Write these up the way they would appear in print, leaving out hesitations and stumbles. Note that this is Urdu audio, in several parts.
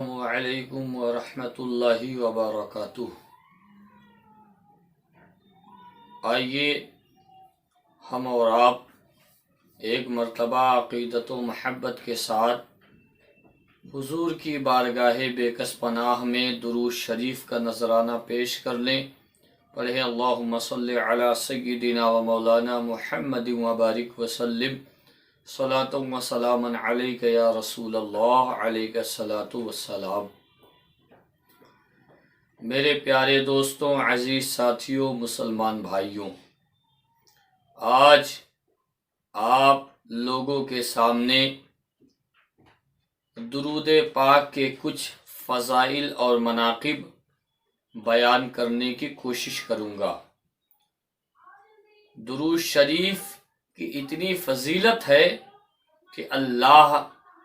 السلام علیکم ورحمۃ اللہ وبرکاتہ۔ آئیے ہم اور آپ ایک مرتبہ عقیدت و محبت کے ساتھ حضور کی بارگاہ بے کس پناہ میں درود شریف کا نذرانہ پیش کر لیں۔ پڑھیں اللہم صلی علی سیدنا و مولانا محمد وبارک وسلم صلاۃ و سلام علیک یا رسول اللہ علیک الصلاۃ والسلام۔ میرے پیارے دوستوں، عزیز ساتھیوں، مسلمان بھائیوں، آج آپ لوگوں کے سامنے درود پاک کے کچھ فضائل اور مناقب بیان کرنے کی کوشش کروں گا۔ درود شریف کی اتنی فضیلت ہے کہ اللہ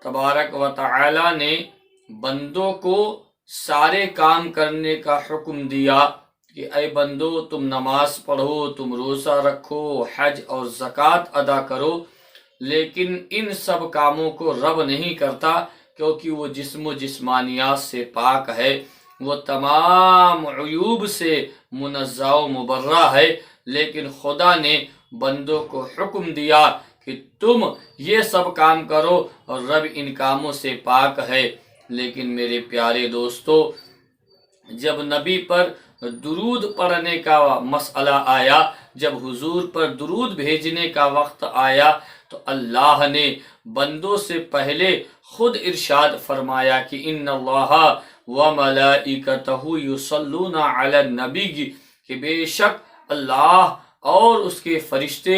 تبارک و تعالی نے بندوں کو سارے کام کرنے کا حکم دیا کہ اے بندو، تم نماز پڑھو، تم روزہ رکھو، حج اور زکوٰۃ ادا کرو، لیکن ان سب کاموں کو رب نہیں کرتا، کیونکہ وہ جسم و جسمانیات سے پاک ہے، وہ تمام عیوب سے منزہ و مبرہ ہے، لیکن خدا نے بندوں کو حکم دیا کہ تم یہ سب کام کرو اور رب ان کاموں سے پاک ہے۔ لیکن میرے پیارے دوستو، جب نبی پر درود پڑھنے کا مسئلہ آیا، جب حضور پر درود بھیجنے کا وقت آیا، تو اللہ نے بندوں سے پہلے خود ارشاد فرمایا کہ ان اللہ وملائکتہ یصلون علی النبی، کہ بے شک اللہ اور اس کے فرشتے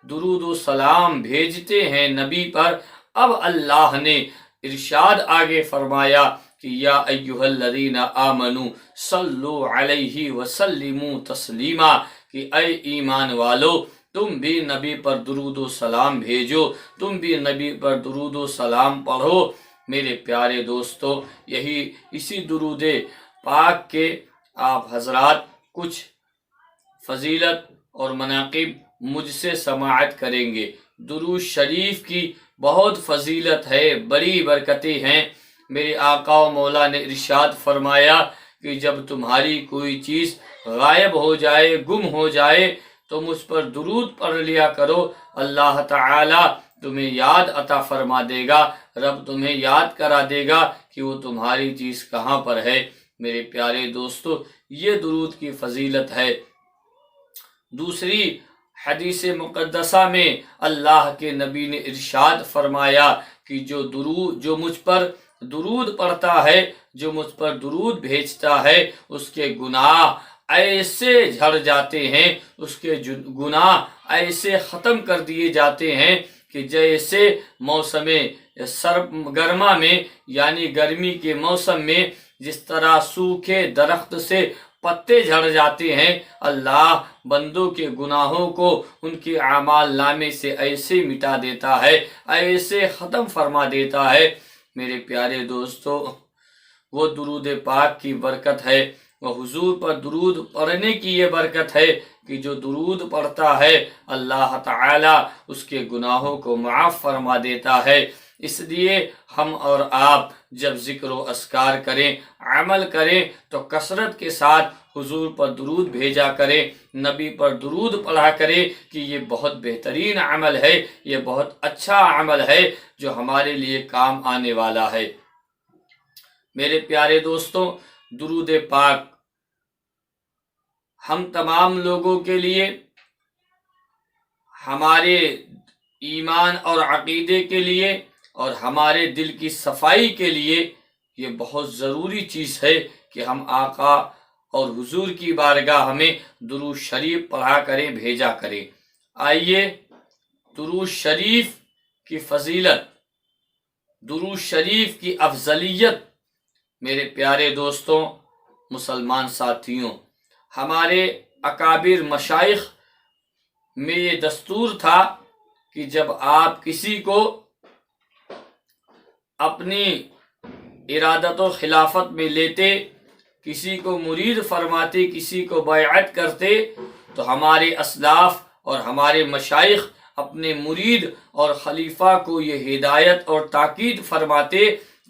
درود و سلام بھیجتے ہیں نبی پر۔ اب اللہ نے ارشاد آگے فرمایا کہ یا ایھا الذین آمنوا صلوا علیہ وسلموا تسلیما، کہ اے ایمان والو، تم بھی نبی پر درود و سلام بھیجو، تم بھی نبی پر درود و سلام پڑھو۔ میرے پیارے دوستو، اسی درود پاک کے آپ حضرات کچھ فضیلت اور مناقب مجھ سے سماعت کریں گے۔ درود شریف کی بہت فضیلت ہے، بڑی برکتیں ہیں۔ میرے آقا و مولا نے ارشاد فرمایا کہ جب تمہاری کوئی چیز غائب ہو جائے، گم ہو جائے، تو مجھ پر درود پڑھ لیا کرو، اللہ تعالی تمہیں یاد عطا فرما دے گا، رب تمہیں یاد کرا دے گا کہ وہ تمہاری چیز کہاں پر ہے۔ میرے پیارے دوستو، یہ درود کی فضیلت ہے۔ دوسری حدیث مقدسہ میں اللہ کے نبی نے ارشاد فرمایا کہ جو مجھ پر درود پڑھتا ہے، جو مجھ پر درود بھیجتا ہے، اس کے گناہ ایسے جھڑ جاتے ہیں، اس کے گناہ ایسے ختم کر دیے جاتے ہیں کہ جیسے موسم گرما میں، یعنی گرمی کے موسم میں جس طرح سوکھے درخت سے پتے جھڑ جاتے ہیں، اللہ بندوں کے گناہوں کو ان کے اعمال نامے سے ایسے مٹا دیتا ہے، ایسے ختم فرما دیتا ہے۔ میرے پیارے دوستو، وہ درود پاک کی برکت ہے، وہ حضور پر درود پڑھنے کی یہ برکت ہے کہ جو درود پڑھتا ہے اللہ تعالی اس کے گناہوں کو معاف فرما دیتا ہے۔ اس لیے ہم اور آپ جب ذکر و اذکار کریں، عمل کریں، تو کثرت کے ساتھ حضور پر درود بھیجا کریں، نبی پر درود پڑھا کریں، کہ یہ بہت بہترین عمل ہے، یہ بہت اچھا عمل ہے جو ہمارے لیے کام آنے والا ہے۔ میرے پیارے دوستوں، درود پاک ہم تمام لوگوں کے لیے، ہمارے ایمان اور عقیدے کے لیے اور ہمارے دل کی صفائی کے لیے یہ بہت ضروری چیز ہے کہ ہم آقا اور حضور کی بارگاہ ہمیں درود شریف پڑھا کریں، بھیجا کریں۔ آئیے درود شریف کی فضیلت، درود شریف کی افضلیت، میرے پیارے دوستوں، مسلمان ساتھیوں، ہمارے اکابر مشائخ میں یہ دستور تھا کہ جب آپ کسی کو اپنی ارادت و خلافت میں لیتے، کسی کو مرید فرماتے، کسی کو بیعت کرتے، تو ہمارے اسلاف اور ہمارے مشائخ اپنے مرید اور خلیفہ کو یہ ہدایت اور تاکید فرماتے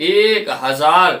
1000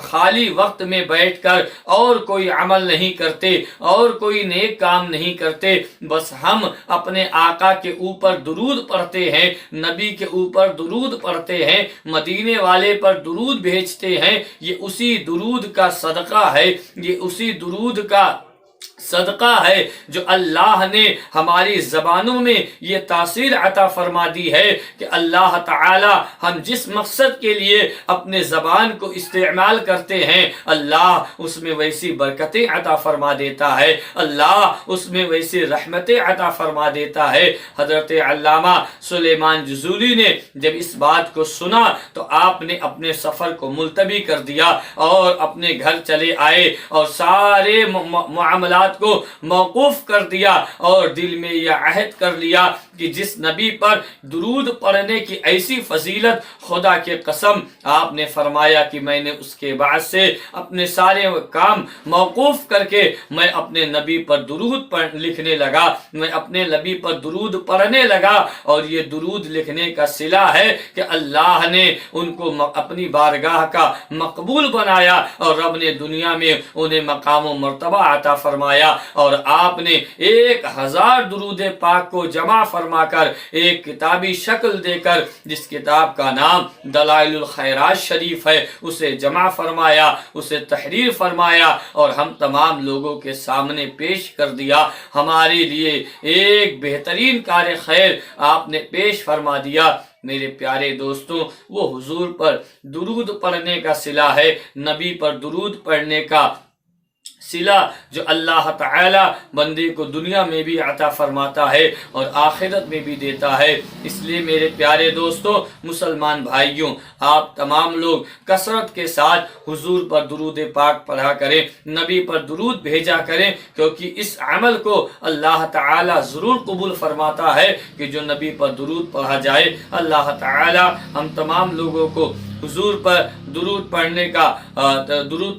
خالی وقت میں بیٹھ کر اور کوئی عمل نہیں کرتے اور کوئی نیک کام نہیں کرتے، بس ہم اپنے آقا کے اوپر درود پڑھتے ہیں، نبی کے اوپر درود پڑھتے ہیں، مدینے والے پر درود بھیجتے ہیں، یہ اسی درود کا صدقہ ہے، یہ اسی درود کا صدقہ ہے جو اللہ نے ہماری زبانوں میں یہ تاثیر عطا فرما دی ہے کہ اللہ تعالی ہم جس مقصد کے لیے اپنے زبان کو استعمال کرتے ہیں، اللہ اس میں ویسی برکتیں عطا فرما دیتا ہے، اللہ اس میں ویسی رحمتیں عطا فرما دیتا ہے۔ حضرت علامہ سلیمان جزولی نے جب اس بات کو سنا تو آپ نے اپنے سفر کو ملتوی کر دیا اور اپنے گھر چلے آئے اور سارے معاملات کو موقوف کر دیا اور دل میں یہ عہد کر لیا کہ جس نبی پر درود پڑھنے کی ایسی فضیلت، خدا کے قسم آپ نے فرمایا کہ میں نے اس کے بعد سے اپنے سارے کام موقوف کر کے میں اپنے نبی پر درود لکھنے لگا، میں اپنے نبی پر درود پڑھنے لگا، اور یہ درود لکھنے کا صلہ ہے کہ اللہ نے ان کو اپنی بارگاہ کا مقبول بنایا اور رب نے دنیا میں انہیں مقام و مرتبہ عطا فرمایا، اور آپ نے 1000 درود پاک کو جمع فرما کر ایک کتابی شکل دے کر، جس کتاب کا نام دلائل الخیرات شریف ہے، اسے جمع فرمایا، اسے تحریر فرمایا اور ہم تمام لوگوں کے سامنے پیش کر دیا۔ ہمارے لیے ایک بہترین کار خیر آپ نے پیش فرما دیا۔ میرے پیارے دوستوں، وہ حضور پر درود پڑھنے کا صلہ ہے، نبی پر درود پڑھنے کا صلہ جو اللہ تعالی بندے کو دنیا میں بھی عطا فرماتا ہے اور آخرت میں بھی دیتا ہے۔ اس لیے میرے پیارے دوستوں، مسلمان بھائیوں، آپ تمام لوگ کثرت کے ساتھ حضور پر درود پاک پڑھا کریں، نبی پر درود بھیجا کریں، کیونکہ اس عمل کو اللہ تعالی ضرور قبول فرماتا ہے کہ جو نبی پر درود پڑھا جائے۔ اللہ تعالی ہم تمام لوگوں کو حضور پر درود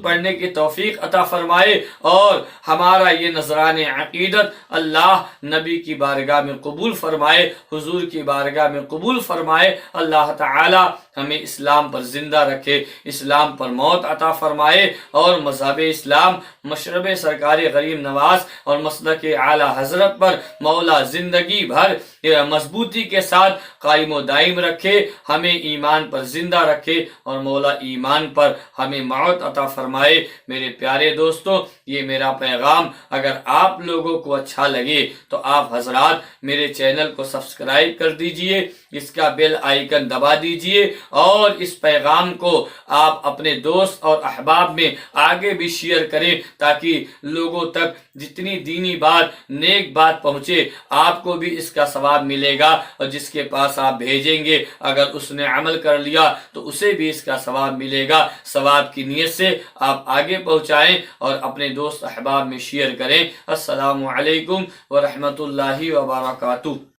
پڑھنے کی توفیق عطا فرمائے اور ہمارا یہ نذران عقیدت اللہ نبی کی بارگاہ میں قبول فرمائے، حضور کی بارگاہ میں قبول فرمائے۔ اللہ تعالی ہمیں اسلام پر زندہ رکھے، اسلام پر موت عطا فرمائے اور مذہب اسلام، مشرب سرکار غریب نواز اور مسلک اعلی حضرت پر مولا زندگی بھر مضبوطی کے ساتھ قائم و دائم رکھے، ہمیں ایمان پر زندہ رکھے اور مولا ایمان پر ہمیں موت عطا فرمائے۔ میرے پیارے دوستوں، یہ میرا پیغام اگر آپ لوگوں کو اچھا لگے تو آپ حضرات میرے چینل کو سبسکرائب کر دیجئے، اس کا بیل آئیکن دبا دیجئے اور اس پیغام کو آپ اپنے دوست اور احباب میں آگے بھی شیئر کریں تاکہ لوگوں تک جتنی دینی بات، نیک بات پہنچے، آپ کو بھی اس کا ثواب ملے گا، اور جس کے پاس آپ بھیجیں گے اگر اس نے عمل کر لیا تو اسے بھی اس کا ثواب ملے گا۔ ثواب کی نیت سے آپ آگے پہنچائیں اور اپنے دوست احباب میں شیئر کریں۔ السلام علیکم ورحمۃ اللہ وبرکاتہ۔